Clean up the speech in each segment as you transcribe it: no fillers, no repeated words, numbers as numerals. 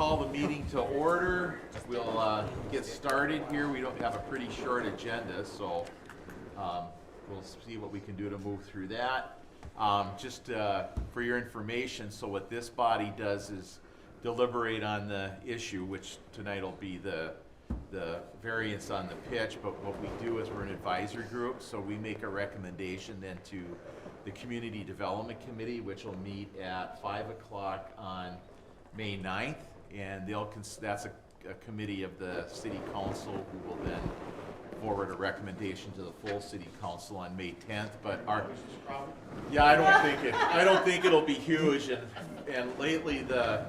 call the meeting to order. We'll get started here. We don't have a pretty short agenda, so we'll see what we can do to move through that. Just for your information, so what this body does is deliberate on the issue, which tonight will be the variance on the pitch, but what we do is we're an advisory group, so we make a recommendation then to the Community Development Committee, which will meet at 5 o'clock on May 9th, and that's a committee of the City Council who will then forward a recommendation to the full City Council on May 10th. But I don't think it'll be huge, and lately the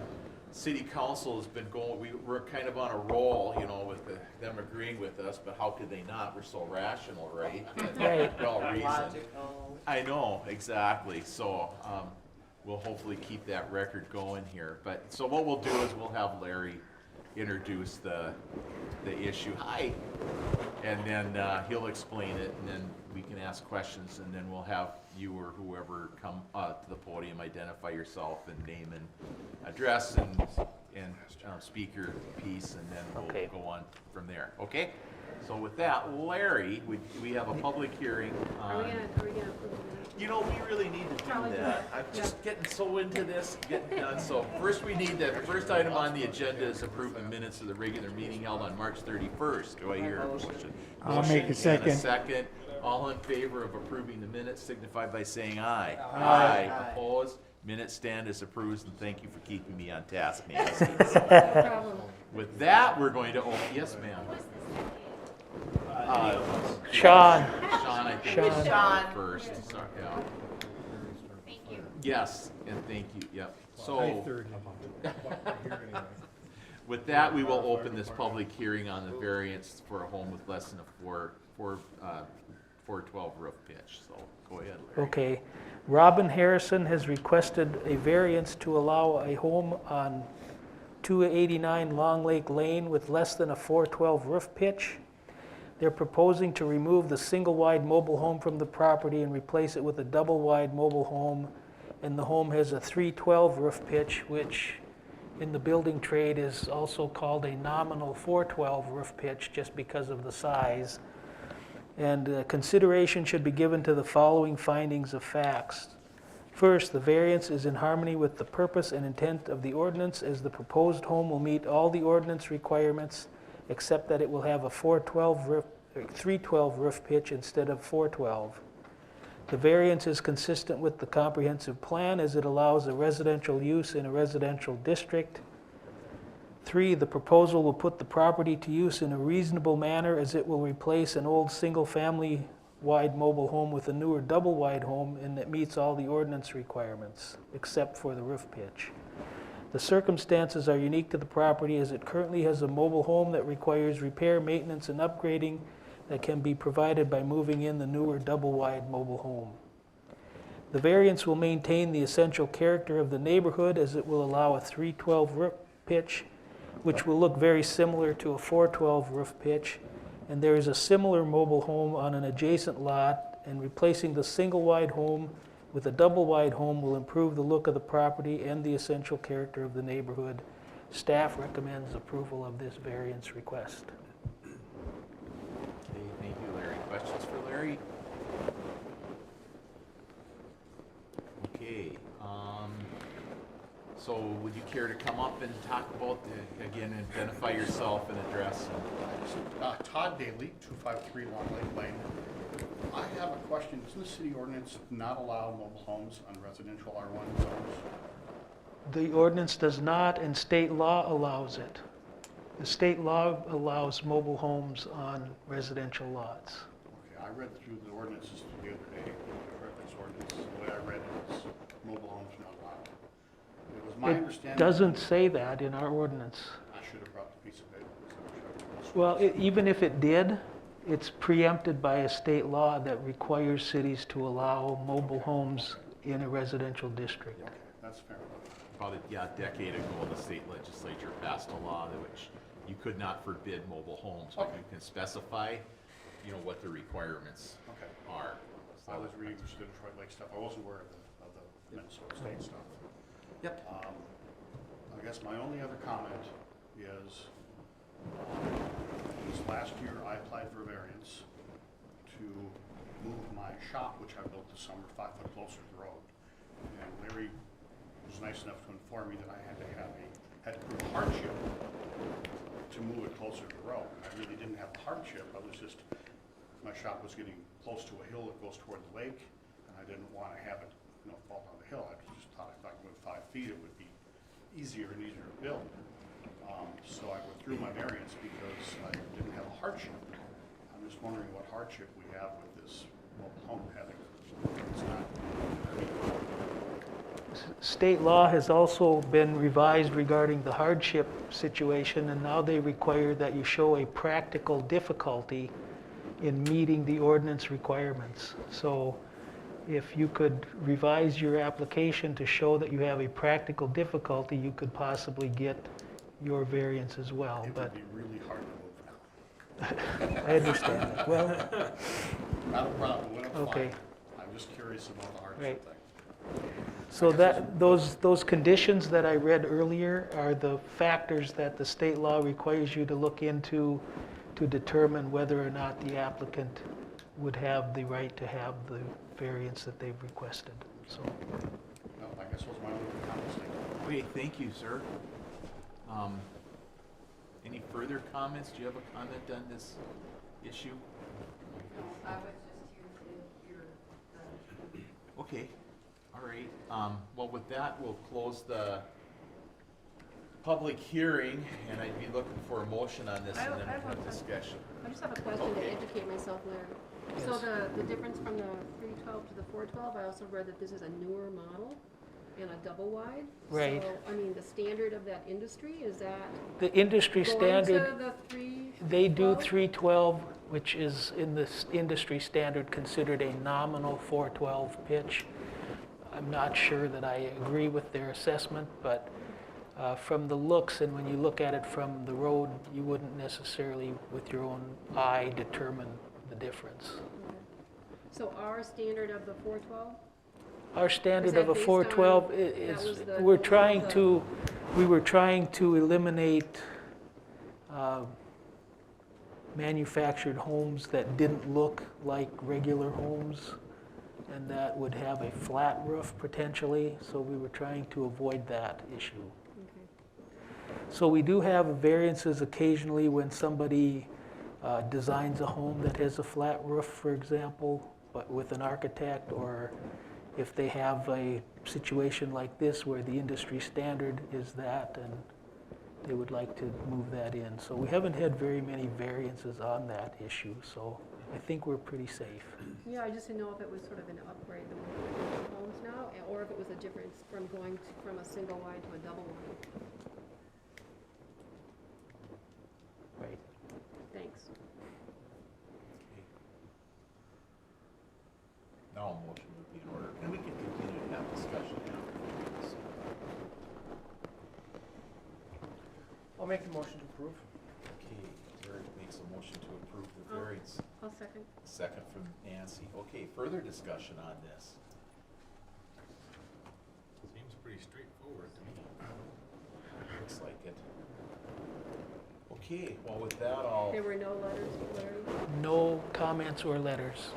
City Council has been going, we're kind of on a roll, you know, with them agreeing with us, but how could they not? We're so rational, right? Right. For all reason. I know, exactly. So we'll hopefully keep that record going here. But so what we'll do is we'll have Larry introduce the issue. Hi. And then he'll explain it, and then we can ask questions, and then we'll have you or whoever come to the podium, identify yourself and name and address and speak your piece, and then we'll go on from there. Okay? So with that, Larry, we have a public hearing on... Are we gonna approve it? You know, we really need to do that. I'm just getting so into this, getting done. So first the first item on the agenda is approve the minutes of the regular meeting held on March 31st. Do I hear a motion? I'll make a second. And a second. All in favor of approving the minutes signify by saying aye. Aye. Opposed? Minutes stand as approved, and thank you for keeping me on task, Nancy. No problem. With that, we're going to open, yes ma'am. Sean. Sean, I think Sean. is Sean. first. Sorry, yeah. Thank you. Yes, and thank you, yep. So, 8:30. with that, we will open this public hearing on the variance for a home with less than a 412 roof pitch. So, go ahead, Larry. Okay. Robin Harrison has requested a variance to allow a home on 289 Long Lake Lane with less than a 412 roof pitch. They're proposing to remove the single-wide mobile home from the property and replace it with a double-wide mobile home. And the home has a 312 roof pitch, which in the building trade is also called a nominal 412 roof pitch just because of the size. And consideration should be given to the following findings of facts. First, the variance is in harmony with the purpose and intent of the ordinance, as the proposed home will meet all the ordinance requirements except that it will have a 312 roof pitch instead of 412. The variance is consistent with the comprehensive plan as it allows a residential use in a residential district. 3, the proposal will put the property to use in a reasonable manner as it will replace an old single-family wide mobile home with a newer double-wide home, and that meets all the ordinance requirements except for the roof pitch. The circumstances are unique to the property as it currently has a mobile home that requires repair, maintenance, and upgrading that can be provided by moving in the newer double-wide mobile home. The variance will maintain the essential character of the neighborhood as it will allow a 312 roof pitch, which will look very similar to a 412 roof pitch, and there is a similar mobile home on an adjacent lot, and replacing the single-wide home with a double-wide home will improve the look of the property and the essential character of the neighborhood. Staff recommends approval of this variance request. Okay, thank you, Larry. Questions for Larry? Okay, so would you care to come up and talk about, again, identify yourself and address? Todd Daly, 253 Long Lake Lane. I have a question. Doesn't the city ordinance not allow mobile homes on residential R1 zones? The ordinance does not, and state law allows it. The state law allows mobile homes on residential lots. Okay, I read through the ordinances the other day, this ordinance, the way I read it is mobile homes are not allowed. It was my It understanding. doesn't say that in our ordinance. I should have brought the piece of paper. Well, even if it did, it's preempted by a state law that requires cities to allow mobile homes in a residential district. Okay, that's fair enough. About a decade ago, the state legislature passed a law in which you could not forbid mobile homes, but you can specify, you know, what the requirements Okay. are. I was reading the Detroit Lake stuff. I wasn't aware of the Minnesota state stuff. Yep. I guess my only other comment is, this last year I applied for variance to move my shop, which I built this summer, 5 foot closer to the road. And Larry was nice enough to inform me that I had to prove a hardship to move it closer to the road. I really didn't have a hardship, I was just, my shop was getting close to a hill that goes toward the lake, and I didn't want to have it, fall down the hill. I just thought if I could move 5 feet, it would be easier and easier to build. So I withdrew my variance because I didn't have a hardship. I'm just wondering what hardship we have with this mobile home having, it's not, State law has also been revised regarding the hardship situation, and now they require that you show a practical difficulty in meeting the ordinance requirements. So if you could revise your application to show that you have a practical difficulty, you could possibly get your variance as well. it But would be really hard to move now. I understand that. Well, Not a problem, when it's Okay. fine. I'm just curious about the hardship Right. thing. so that, those conditions that I read earlier are the factors that the state law requires you to look into to determine whether or not the applicant would have the right to have the variance that they've requested. So, No, I guess those are my only comments. Thank you. Okay, thank you, sir. Any further comments? Do you have a comment on this issue? I was just here to hear. Okay, all right. Well, with that, we'll close the public hearing, and I'd be looking for a motion on this and then I have have a- discussion. I just have a question to Okay. educate myself, Larry. So the difference from the 312 to the 412, I also read that this is a newer model and a double wide. Right. So, I mean, the standard of that industry, is that the industry going standard, to the 312? they do 312, which is in the industry standard considered a nominal 412 pitch. I'm not sure that I agree with their assessment, but from the looks, and when you look at it from the road, you wouldn't necessarily, with your own eye, determine the difference. Okay. So our standard of the 412? Our standard that of a based 412 on- is, that was the we're goal of trying the- to, we were trying to eliminate manufactured homes that didn't look like regular homes and that would have a flat roof potentially, so we were trying to avoid that issue. Okay. So we do have variances occasionally when somebody designs a home that has a flat roof, for example, but with an architect, or if they have a situation like this where the industry standard is that and they would like to move that in. So we haven't had very many variances on that issue, so I think we're pretty safe. Yeah, I just didn't know if it was sort of an upgrade the way we're doing homes now, or if it was a difference from going from a single wide to a double wide. Right. Thanks. Now a motion would be in order, and we can continue to have discussion after this. I'll make the motion to approve. Okay, Eric makes a motion to approve the Oh. variance. I'll second. Second from Nancy. Okay, further discussion on this? Seems pretty straightforward to me. Looks like it. Okay, well, with that, I'll. There were no letters, Larry? No comments or letters.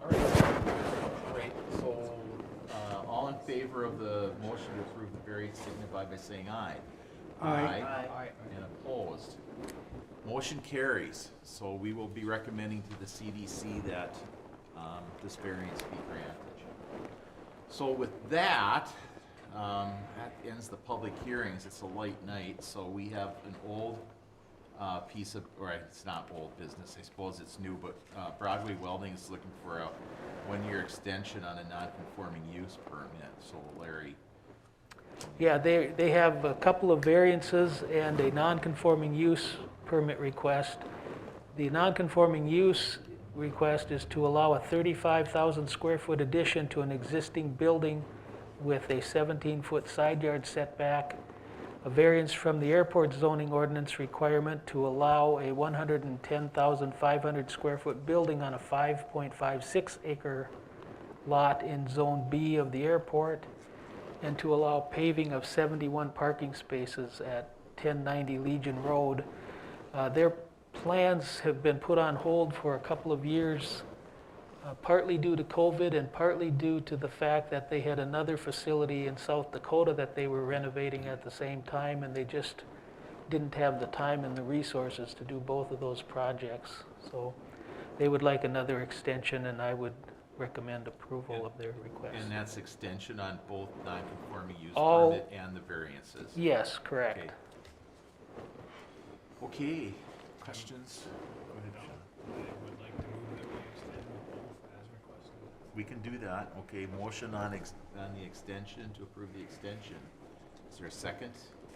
All right, so, all in favor of the motion to approve the variance signify by saying aye. Aye. And opposed. Motion carries, so we will be recommending to the CDC that this variance be granted. So with that, that ends the public hearings. It's a light night, so we have an old piece of, or it's not old business, I suppose it's new, but Broadway Welding is looking for a one-year extension on a non-conforming use permit, so Larry. Yeah, they have a couple of variances and a non-conforming use permit request. The non-conforming use request is to allow a 35,000 square foot addition to an existing building with a 17-foot side yard setback, a variance from the airport zoning ordinance requirement to allow a 110,500 square foot building on a 5.56 acre lot in Zone B of the airport, and to allow paving of 71 parking spaces at 1090 Legion Road. Their plans have been put on hold for a couple of years, partly due to COVID and partly due to the fact that they had another facility in South Dakota that they were renovating at the same time, and they just didn't have the time and the resources to do both of those projects. So they would like another extension, and I would recommend approval of their request. And that's extension on both non-conforming use All- permit and the variances? Yes, correct. Okay, questions? Go ahead, Sean. I would like to move that we extend both as requested. We can do that, okay, motion on the extension, to approve the extension. Is there a second?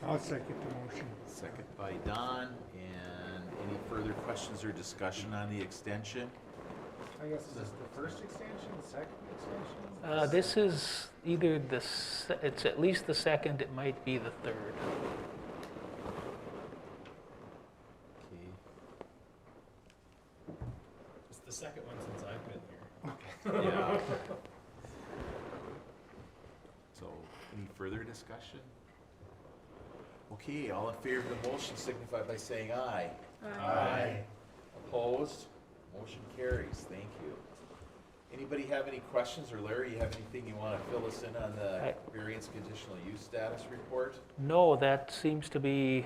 I'll second the motion. Second by Don, and any further questions or discussion on the extension? I guess is this the first extension, the second extension? This is either it's at least the second, it might be the third. Okay, It's the second one since I've been here. yeah. So, any further discussion? Okay, all in favor of the motion signify by saying aye. Opposed? Motion carries, thank you. Anybody have any questions, or Larry, you have anything you want to fill us in on the variance conditional use status report? No, that seems to be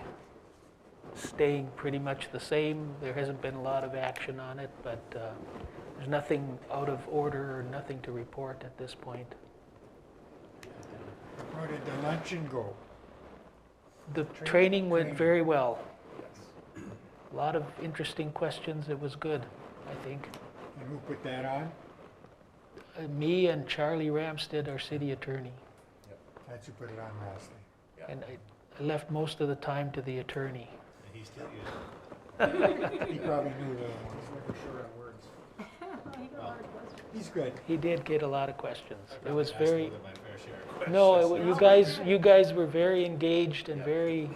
staying pretty much the same. There hasn't been a lot of action on it, but there's nothing out of order or nothing to report at this point. How did the luncheon go? The training went Training. very well. Yes. A lot of interesting questions. It was good, I think. And who put that on? Me and Charlie Ramstead, our city attorney. That's who put it on lastly. Yeah. And I left most of the time to the attorney. And he still uses He probably knew the ones. He's never short on words. He got a lot of questions. He's good. He did get a lot of questions. I It was probably asked very, more than my fair share of questions. no, you guys were very engaged and very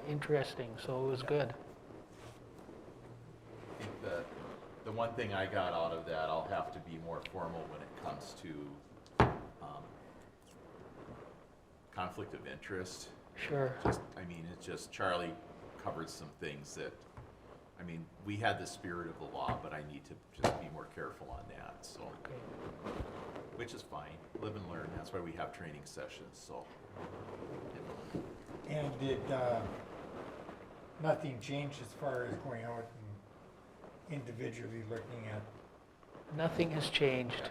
interesting, so it was good. I think the one thing I got out of that, I'll have to be more formal when it comes to conflict of interest. Sure. Just, I mean, it's just, Charlie covered some things that, I mean, we had the spirit of the law, but I need to just be more careful on that, so, Okay. which is fine, live and learn, that's why we have training sessions, so. And did nothing change as far as going out and individually looking at? Nothing has changed. Okay.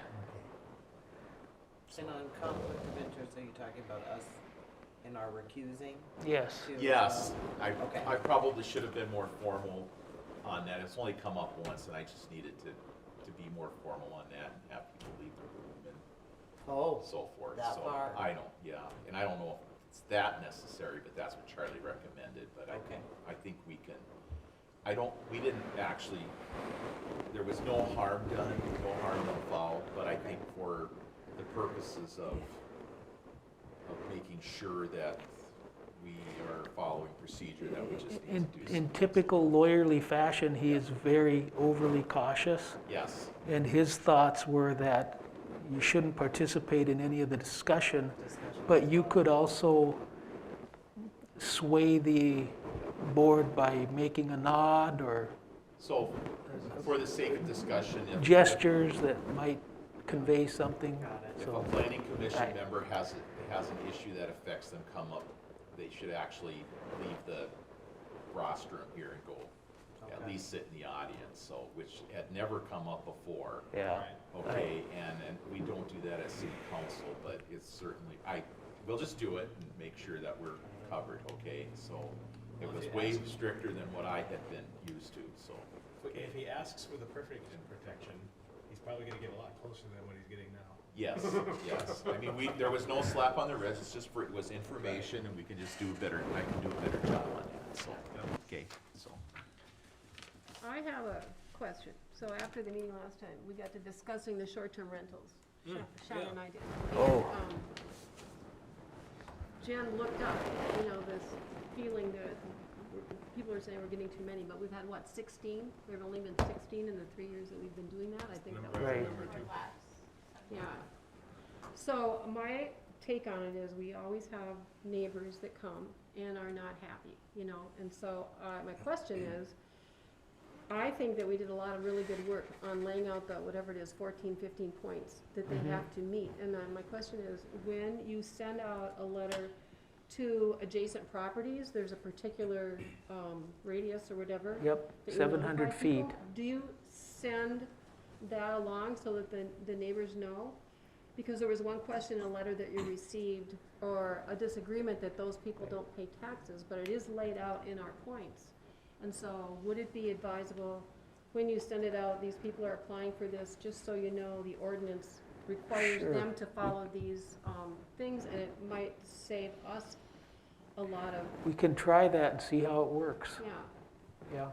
And on conflict of interest, are you talking about us in our recusing? Yes. to, Yes, okay. I probably should have been more formal on that, it's only come up once, and I just needed to be more formal on that, and have people leave the room and Oh, so forth, that so, far. I know, yeah, and I don't know if it's that necessary, but that's what Charlie recommended, but Okay. I think we can, we didn't actually, there was no harm done, no harm, no foul, but I think for the purposes of making sure that we are following procedure, that we just need to do In some. typical lawyerly fashion, he is very overly cautious, Yes, and his thoughts were that you shouldn't participate in any of the discussion, but you could also sway the board by making a nod or so, for the sake of discussion, if. gestures that might convey something. If a So, planning commission Right. member has an issue that affects them come up, they should actually leave the rostrum here and go, at Okay. least sit in the audience, so, which had never come up before. yeah. Okay, and we don't do that as city council, but it's certainly, we'll just do it and make sure that we're covered, okay? So, it Well, was if way you ask- stricter than what I had been used to, so. If he asks for the perfect protection, he's probably gonna get a lot closer than what he's getting now. Yes, yes. I mean, there was no slap on the wrist, it's just it was information, and we can just do a better, I can do a better job on that, so, okay, so. I have a question. So after the meeting last time, we got to discussing the short-term rentals. Shannon and I did. Oh. And, Jen looked up, this feeling that people are saying we're getting too many, but we've had, 16? There have only been 16 in the 3 years that we've been doing that. I think that was the Right. number. Yeah. So my take on it is we always have neighbors that come and are not happy, you know, and so, my question is, I think that we did a lot of really good work on laying out the, whatever it is, 14, 15 points that they Mhm. have to meet. And then my question is, when you send out a letter to adjacent properties, there's a particular, radius or whatever. Yep, that you 700 notify feet. people. Do you send that along so that the neighbors know? Because there was one question in a letter that you received, or a disagreement that those people don't pay taxes, but it is laid out in our points. And so, would it be advisable, when you send it out, these people are applying for this, just so you know, the ordinance requires Sure. them to follow these, things, and it might save us a lot of, We can try that and see how it works. yeah, Yeah,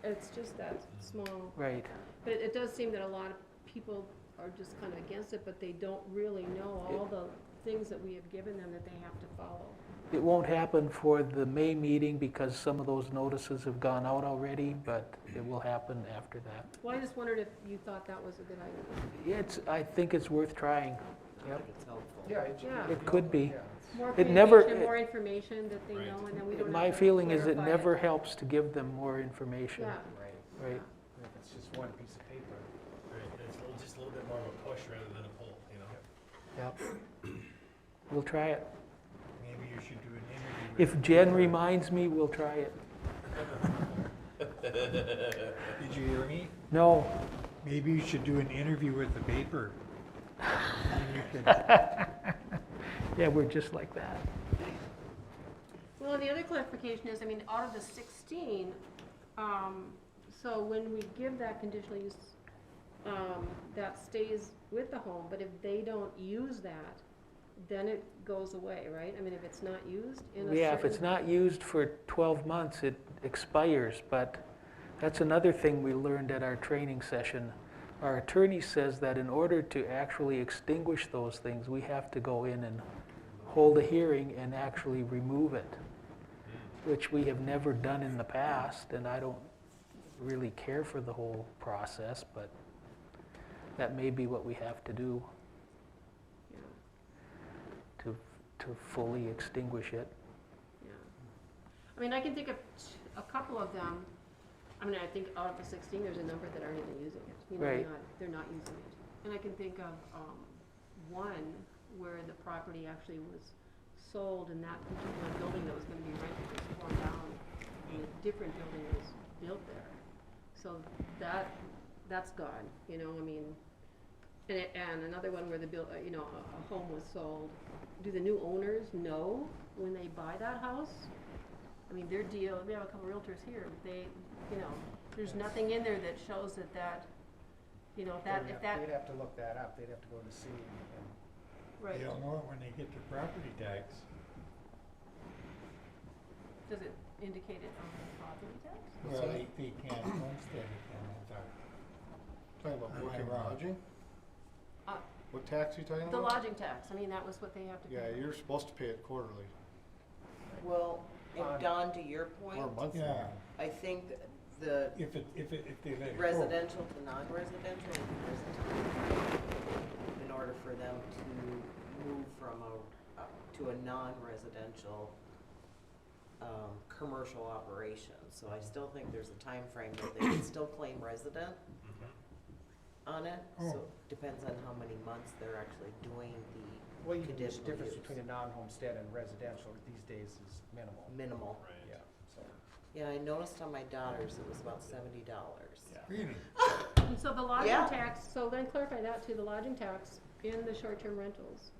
it's just that small. right. But it does seem that a lot of people are just kind of against it, but they don't really know all the things that we have given them that they have to follow. It won't happen for the May meeting because some of those notices have gone out already, but it will happen after that. Well, I just wondered if you thought that was a good idea. I think it's worth trying. I Yep. think it's helpful. Yeah. It could be. More It never- communication, more information that they Right. know, and then we don't have to My feeling is it clarify never helps to give them more information. Yeah, Right. Right. If it's just one piece of paper. Right, and it's just a little bit more of a push rather than a pull, you know? Yep. We'll try it. Maybe you should do an interview. with If the Jen paper. reminds me, we'll try it. Did you hear me? No, Maybe you should do an interview with the paper. And you could, yeah, we're just like that. well, and the other clarification is, I mean, out of the 16, so when we give that conditional use, that stays with the home, but if they don't use that, then it goes away, right? I mean, if it's not used in a Yeah, if it's certain- not used for 12 months, it expires, but that's another thing we learned at our training session. Our attorney says that in order to actually extinguish those things, we have to go in and hold a hearing and actually remove it, which we have never done in the past, and I don't really care for the whole process, but that may be what we have to do Yeah, to fully extinguish it. yeah. I mean, I can think of a couple of them. I mean, I think out of the 16, there's a number that aren't even using it. You know, Right. they're not using it. And I can think of one where the property actually was sold and that particular building that was going to be rented was torn down and a different building was built there. So that's gone, you know, I mean, and another one where a home was sold. Do the new owners know when they buy that house? I mean, their deal, we have a couple realtors here, but they, you know, there's nothing in there that shows that, you know, if that, They'd have to look that up, they'd have to go to see and right, they'll know it when they get their property tax. does it indicate it on the property tax? Well, they can't homestead it then, I thought. talking about Am I working wrong? lodging? Uh, What tax are you talking The about? lodging tax, I mean, that was what they have to pay. Yeah, you're supposed to pay it quarterly, Well, and On- Don, to your point, or monthly. Yeah, I think the if they let it go. residential to non-residential is in order for them to move from to a non-residential commercial operation. So I still think there's a time frame that they can still claim resident on it. So Oh. depends on how many months they're actually doing Well, the the conditional difference use. between a non-homestead and residential these days is minimal. Minimal. Right. Yeah, so. Yeah, I noticed on my daughter's it was about $70. Really? And so the lodging Yeah. tax, so then clarify that too, the lodging tax in the short-term rentals,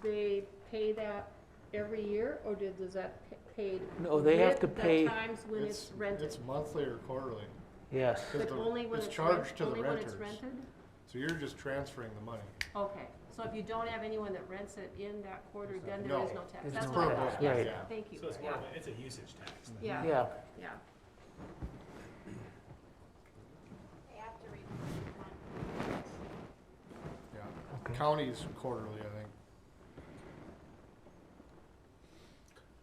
they pay that every year, or does that paid No, they have to with the pay, times when it's rented? It's monthly or quarterly, yes. 'cause But the- only when it's it's charged to the only when it's renters. rented? so you're just transferring the money. Okay, so if you don't have anyone that rents it in that quarter, then there No. is no tax. There's That's no what I tax, thought, yes, right. thank you, So it's more yeah, of a, it's a usage tax. then. yeah, Yeah, yeah. They have to report one. Yeah. okay. County's quarterly, I think.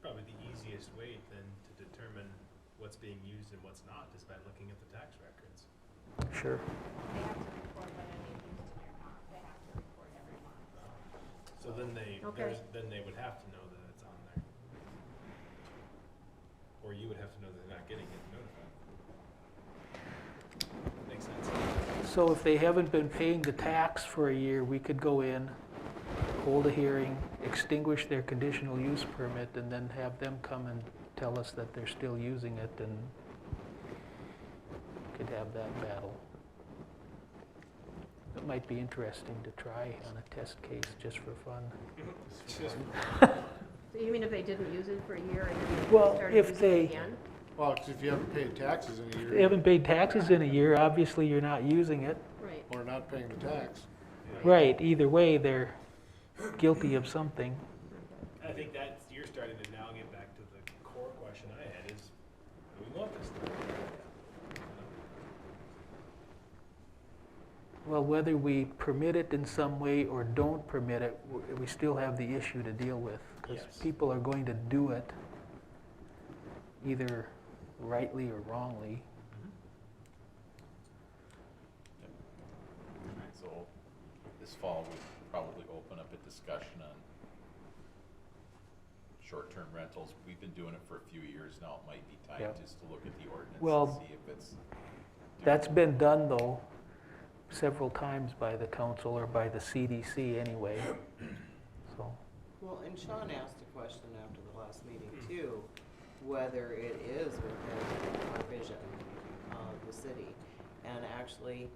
Probably the easiest way then to determine what's being used and what's not is by looking at the tax records. Sure. They have to report whether they've used it or not. They have to report every month. So then they, Okay. then they would have to know that it's on there. Or you would have to know that they're not getting it notified. Makes sense. So if they haven't been paying the tax for a year, we could go in, hold a hearing, extinguish their conditional use permit, and then have them come and tell us that they're still using it, and could have that battle. It might be interesting to try on a test case just for fun. So you mean if they didn't use it for a year and then Well, they started if using they- it again? Well, 'cause if you haven't paid taxes in a If year. they haven't paid taxes in a year, obviously you're not using it. Right. Or not paying the tax. Right, either way, they're guilty of something. I think that's, you're starting to now get back to the core question I had is, do we want this thing? Well, whether we permit it in some way or don't permit it, we still have the issue to deal with. Because Yes. people are going to do it, either rightly or wrongly. Alright, so this fall, we'd probably open up a discussion on short-term rentals. We've been doing it for a few years now. It might be time Yep. just to look at the ordinance Well, and see if it's. That's been done, though, several times by the council or by the CDC anyway. So, Well, and Sean asked a question after the last meeting too, whether it is within our vision of the city. And actually,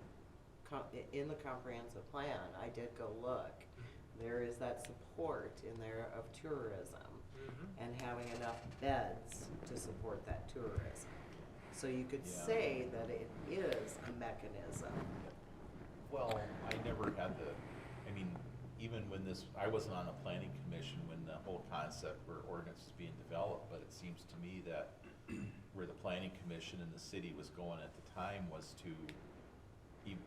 in the comprehensive plan, I did go look. There is that support in there of tourism and having enough beds to support that tourism. So you could Yeah. say that it is a mechanism. Well, I never had the, I mean, even when this, I wasn't on the planning commission when the whole concept for ordinance was being developed, but it seems to me that where the planning commission and the city was going at the time was to,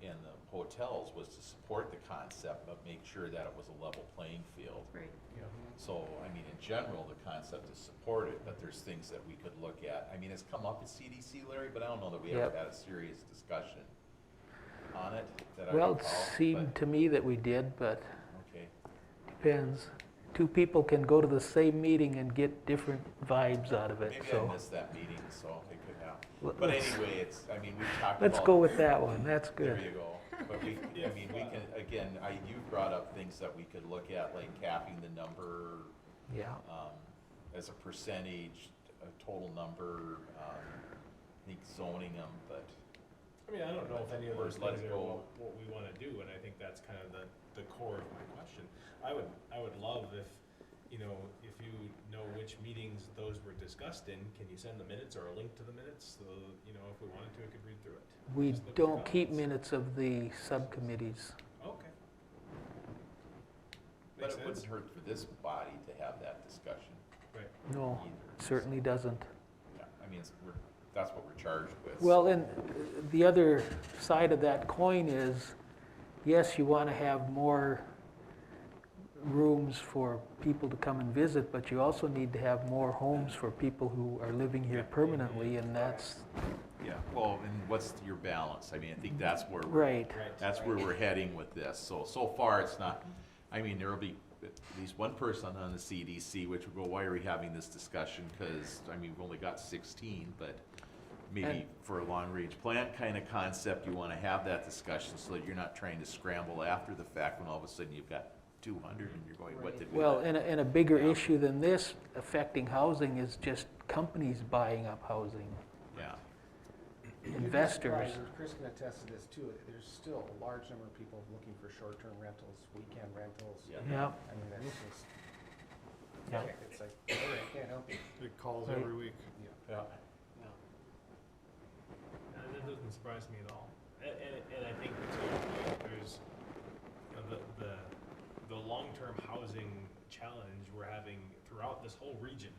and the hotels, was to support the concept, but make sure that it was a level playing field. Right. So, I mean, in general, the concept is supported, but there's things that we could look at. I mean, it's come up at CDC, Larry, but I don't know that we ever Yep. had a serious discussion on it that I well, recall. it seemed but- to me that we did, but Okay, depends. Two people can go to the same meeting and get different vibes out of it, maybe I so. missed that meeting, so it could happen. Let- But let's- anyway, it's, I mean, we've talked about. Let's go with that one, that's There good. you go. But we, I mean, we can, again, you brought up things that we could look at, like capping the number, Yeah, as a percentage, a total number, I think zoning them, but. I mean, I don't know if any of those Or let things it are go. what we wanna do, and I think that's kind of the core of my question. I would love if, you know, if you know which meetings those were discussed in, can you send the minutes or a link to the minutes? So, you know, if we wanted to, we could read through it. we Just look at don't keep comments. minutes of the subcommittees. Okay. But Makes it wouldn't sense. hurt for this body to have that discussion Right. No, either. certainly doesn't. Yeah, I mean, that's what we're charged with. Well, and the other side of that coin is, yes, you want to have more rooms for people to come and visit, but you also need to have more homes for people who are living here permanently, and that's, Yeah, well, and what's your balance? I mean, I think that's where we're. right. Right. That's where we're heading with this. So far, it's not, I mean, there'll be at least one person on the CDC, which will go, why are we having this discussion? Because, I mean, we've only got 16, but maybe And- for a long-range plan kind of concept, you want to have that discussion so that you're not trying to scramble after the fact when all of a sudden you've got 200 and you're going, what did we? Well, let-" and a bigger Yeah. issue than this affecting housing is just companies buying up housing, Yeah, investors. Chris can attest to this too, there's still a large number of people looking for short-term rentals, weekend rentals. Yeah. Yeah, I mean, that's just, yeah. it's like, sorry, I can't help you. It calls Right. every week. yeah. That doesn't surprise me at all. And I think to your point, there's, you know, the long-term housing challenge we're having throughout this whole region,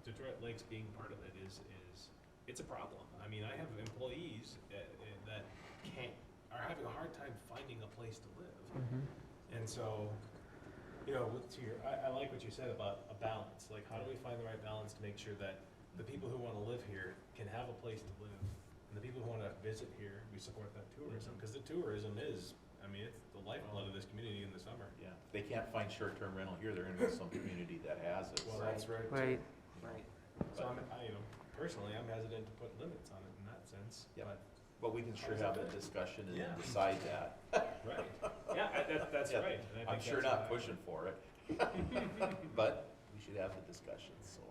Detroit Lakes being part of it is, it's a problem. I mean, I have employees that are having a hard time finding a place to live. Mhm. And so, you know, I like what you said about a balance. Like, how do we find the right balance to make sure that the people who want to live here can have a place to live, and the people who want to visit here, we support that tourism, because the tourism is, I mean, it's the lifeblood of this community in the summer. Yeah, if they can't find short-term rental here, they're gonna go to some community that has it. Well, so. that's right. Right. Right. So personally, I'm hesitant to put limits on it in that sense, Yeah. but, But we can sure have that discussion and then Yeah. decide that. right. Yeah, that's Yeah, right. And I I'm think sure that's not why- pushing for it, but we should have the discussion, so.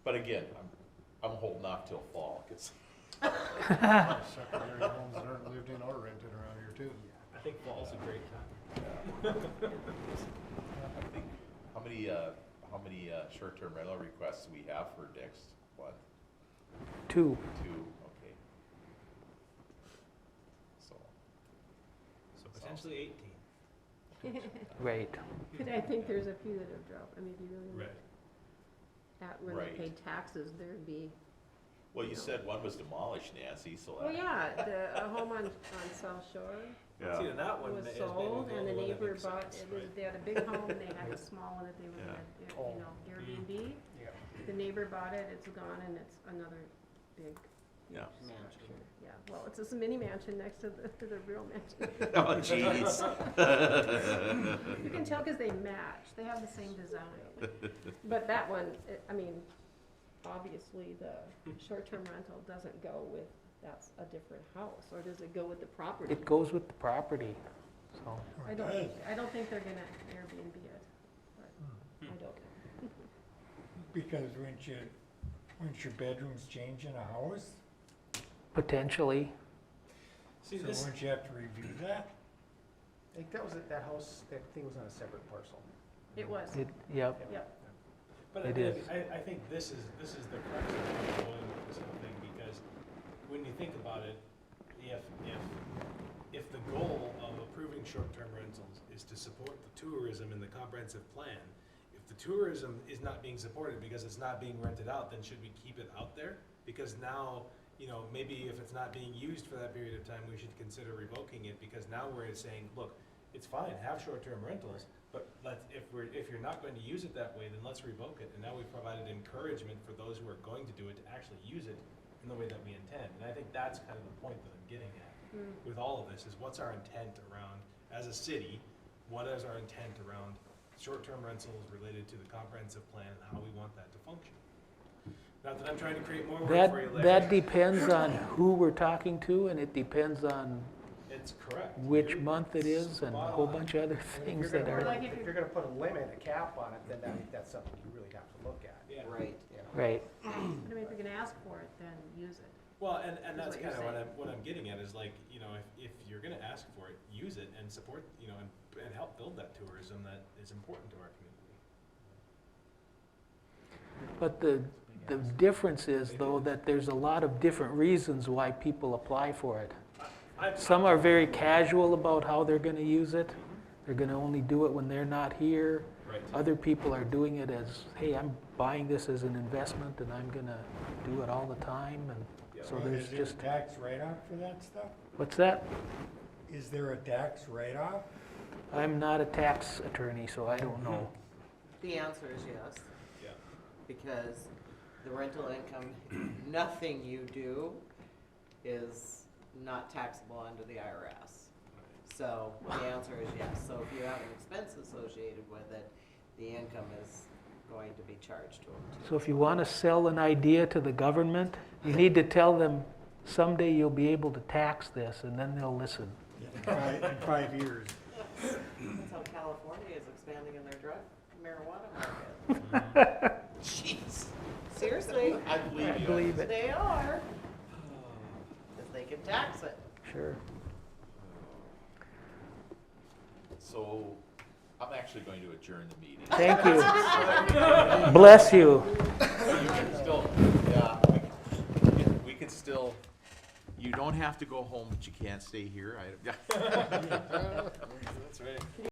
But again, I'm holding off till fall, 'cause Secondary homes that aren't lived in or rented around here too. I think fall's a great time. I think, how many short-term rental requests do we have for next month? 2. 2, okay. So, So potentially 18. Right. But I think there's a few that have dropped. I mean, if you really look Right. at where Right. they paid taxes, there'd be, well, you said one was demolished, Nancy, so. oh yeah, a home on South Shore See, and that one was has sold, been and the one that neighbor makes bought, sense, it was, right? they had a big home, and they had a small one that they were Yeah. gonna, you know, Airbnb. Yeah. The neighbor bought it, it's gone, and it's another big, Yeah. huge Mansion. structure. Yeah, well, it's just a mini mansion next to the real mansion. Oh, jeez. You can tell because they match, they have the same design. But that one, I mean, obviously, the short-term rental doesn't go with, that's a different house, or does it go with the property? It goes with the property, so. I don't think they're gonna Airbnb it, but I don't. Because wouldn't your bedrooms change in a house? Potentially. See, So this, wouldn't you have to review that? I think that was, that house, that thing was on a separate parcel. It was, Yep. yep. but It I mean, is. I think this is the crux of going with this whole thing, because when you think about it, if the goal of approving short-term rentals is to support the tourism in the comprehensive plan, if the tourism is not being supported because it's not being rented out, then should we keep it out there? Because now, you know, maybe if it's not being used for that period of time, we should consider revoking it, because now we're saying, look, it's fine, have short-term rentals, but if you're not going to use it that way, then let's revoke it. And now we've provided encouragement for those who are going to do it to actually use it in the way that we intend. And I think that's kind of the point that I'm getting at with all of this, is what's our intent around, as a city, what is our intent around short-term rentals related to the comprehensive plan and how we want that to function? Not that I'm trying to create more work for you, Larry. That depends on who we're talking to, and it depends on It's correct. which You're month it is, and a spot whole on. bunch of other things that Or are, like If you're gonna put a limit, a cap on it, then that's something you really have to look at. Yeah. Right. You know? right. But I mean, if you're gonna ask for it, then use it. Well, and Is that's what you're kind of saying. what I'm getting at, is like, you know, if you're gonna ask for it, use it and support, you know, and help build that tourism that is important to our community. But the difference is, though, that there's a lot of different reasons why people apply for it. Some are very casual about how they're gonna use it. They're gonna only do it when they're not here. Right. Other people are doing it as, hey, I'm buying this as an investment and I'm gonna do it all the time, and so there's Is there just, a tax write-off for that stuff? what's that? Is there a tax write-off? I'm not a tax attorney, so I don't know. The answer is yes, Yeah. because the rental income, nothing you do is not taxable under the IRS. So the answer is yes. So if you have an expense associated with it, the income is going to be charged to it. So if you want to sell an idea to the government, you need to tell them someday you'll be able to tax this, and then they'll listen. In 5 years? That's how California is expanding in their drug marijuana market. Jeez. Seriously, I believe you. Believe it, they are, because they can tax it. sure. So, I'm actually going to adjourn the meeting. Thank you. Bless you. You can still, yeah, we can still, you don't have to go home, but you can't stay here. That's right.